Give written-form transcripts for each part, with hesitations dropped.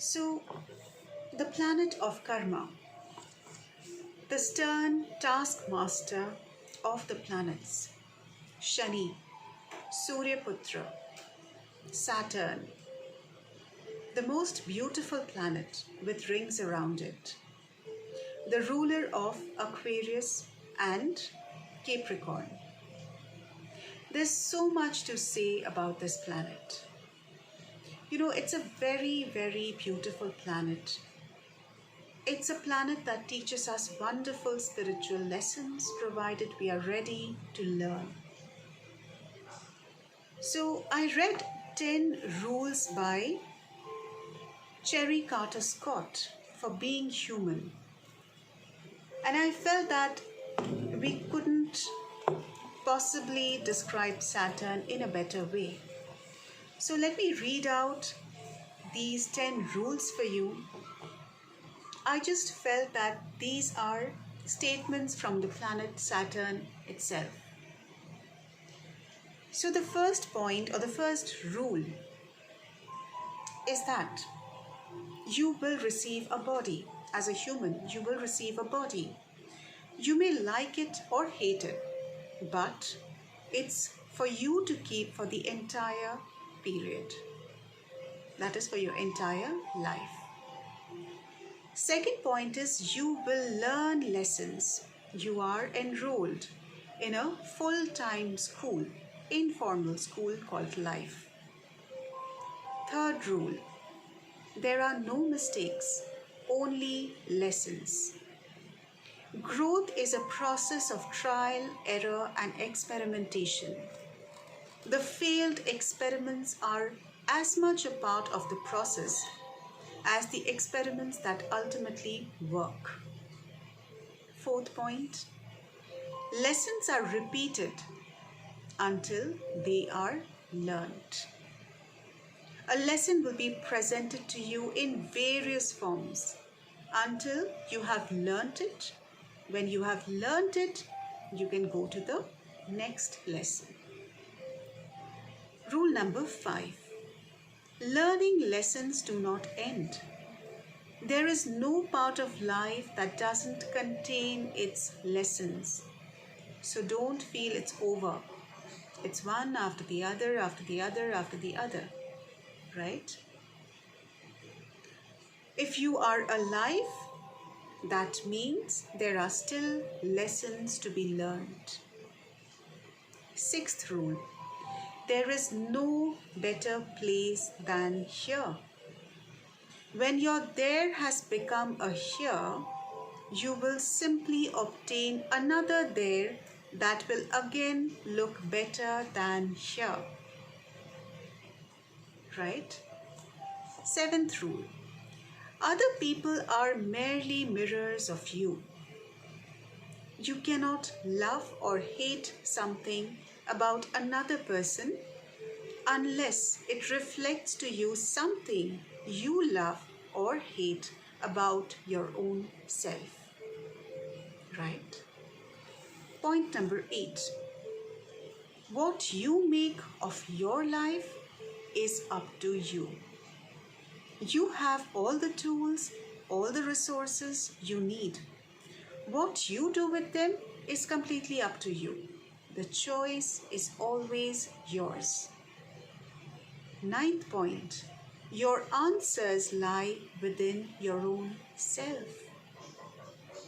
So, the planet of karma, the stern taskmaster of the planets, Shani, Suryaputra, Saturn, the most beautiful planet with rings around it, the ruler of Aquarius and Capricorn. There's so much to say about this planet. It's a very, very beautiful planet. It's a planet that teaches us wonderful spiritual lessons provided we are ready to learn. So I read 10 rules by Cherry Carter Scott for being human. And I felt that we couldn't possibly describe Saturn in a better way. So let me read out these 10 rules for you. I just felt that these are statements from the planet Saturn itself. So the first point or the first rule is that you will receive a body. As a human, you will receive a body. You may like it or hate it, but it's for you to keep for the entire period. That is for your entire life. Second point is you will learn lessons. You are enrolled in a full-time school, informal school called life. Third rule, there are no mistakes, only lessons. Growth is a process of trial, error, and experimentation. The failed experiments are as much a part of the process as the experiments that ultimately work. Fourth point, lessons are repeated until they are learned. A lesson will be presented to you in various forms until you have learnt it. When you have learnt it, you can go to the next lesson. Rule number 5. Learning lessons do not end. There is no part of life that doesn't contain its lessons. So don't feel it's over. It's one after the other, after the other, after the other. Right? If you are alive, that means there are still lessons to be learned. Sixth rule. There is no better place than here. When your there has become a here, you will simply obtain another there that will again look better than here. Right? Seventh rule. Other people are merely mirrors of you. You cannot love or hate something about another person unless it reflects to you something you love or hate about your own self. Right? Point number 8. What you make of your life is up to you. You have all the tools, all the resources you need. What you do with them is completely up to you. The choice is always yours. Ninth point, your answers lie within your own self.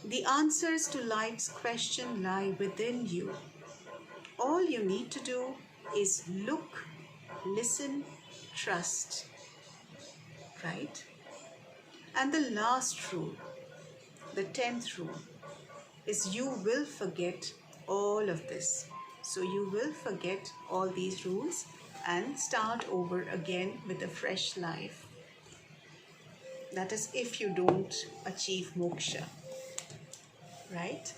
The answers to life's question lie within you. All you need to do is look, listen, trust. Right? And the last rule, the 10th rule, is you will forget all of this. So you will forget all these rules and start over again with a fresh life. That is if you don't achieve moksha. Right?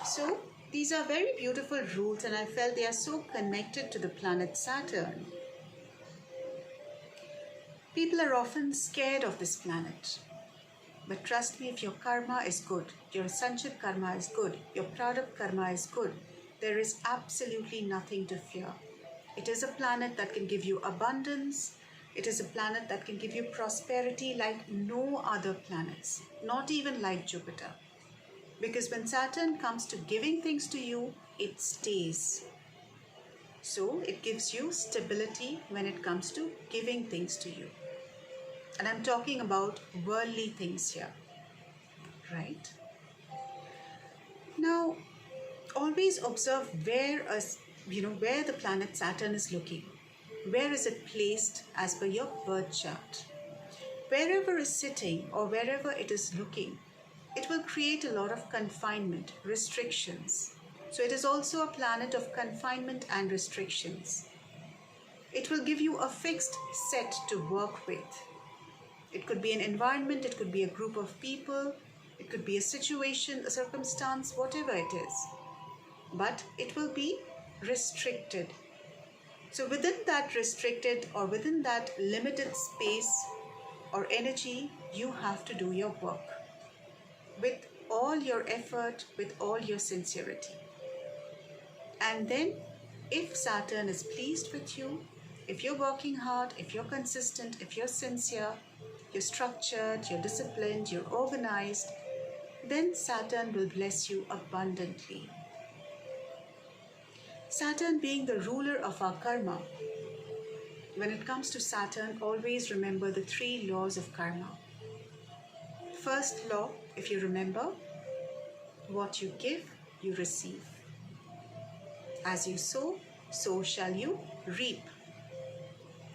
So these are very beautiful rules and I felt they are so connected to the planet Saturn. People are often scared of this planet. But trust me, if your karma is good, your sanchit karma is good, your prarabdha karma is good, there is absolutely nothing to fear. It is a planet that can give you abundance, It is a planet that can give you prosperity like no other planets, not even like Jupiter. Because when Saturn comes to giving things to you, it stays. So it gives you stability when it comes to giving things to you. And I'm talking about worldly things here, right? Now, always observe where the planet Saturn is looking. Where is it placed as per your birth chart? Wherever it is sitting or wherever it is looking, it will create a lot of confinement, restrictions. So it is also a planet of confinement and restrictions. It will give you a fixed set to work with. It could be an environment, it could be a group of people, it could be a situation, a circumstance, whatever it is. But it will be restricted. So within that restricted or within that limited space or energy, you have to do your work with all your effort, with all your sincerity. And then if Saturn is pleased with you, if you're working hard, if you're consistent, if you're sincere, you're structured, you're disciplined, you're organized, then Saturn will bless you abundantly. Saturn being the ruler of our karma, when it comes to Saturn, always remember the 3 laws of karma. First law, if you remember, what you give, you receive. As you sow, so shall you reap.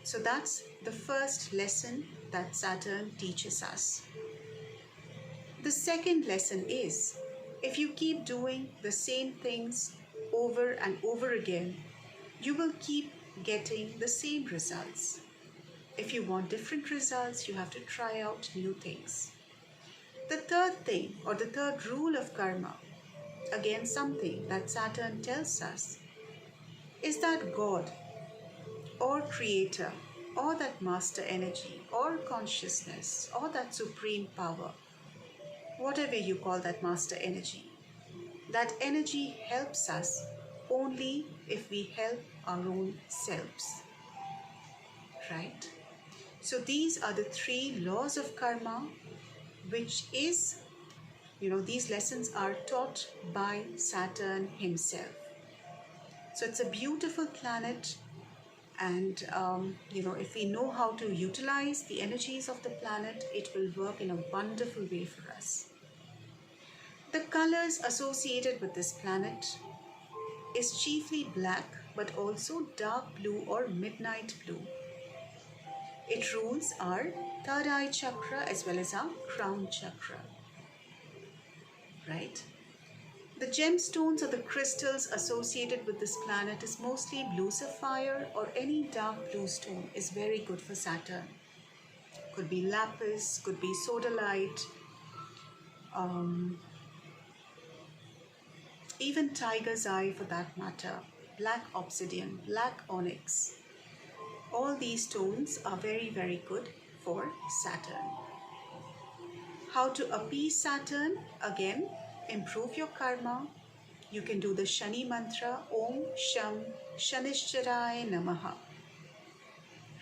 So that's the first lesson that Saturn teaches us. The second lesson is, if you keep doing the same things over and over again, you will keep getting the same results. If you want different results, you have to try out new things. The third thing, or the third rule of karma, again something that Saturn tells us, is that God or Creator or that Master Energy or consciousness or that Supreme Power, whatever you call that Master Energy, that energy helps us only if we help our own selves, right? So these are the 3 laws of karma, which is, these lessons are taught by Saturn himself. So it's a beautiful planet, and if we know how to utilize the energies of the planet, it will work in a wonderful way for us. The colors associated with this planet is chiefly black, but also dark blue or midnight blue. It rules our third eye chakra as well as our crown chakra, right? The gemstones or the crystals associated with this planet is mostly blue sapphire, or any dark blue stone is very good for Saturn. Could be lapis, could be sodalite, even tiger's eye for that matter, black obsidian, black onyx. All these stones are very, very good for Saturn. How to appease Saturn? Again, improve your karma. You can do the Shani mantra, Om Sham Shanishcharaya Namaha,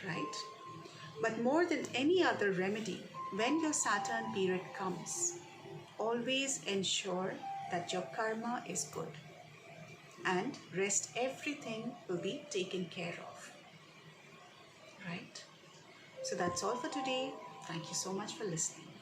right? But more than any other remedy, when your Saturn period comes, always ensure that your karma is good, and rest everything will be taken care of, right? So that's all for today. Thank you so much for listening.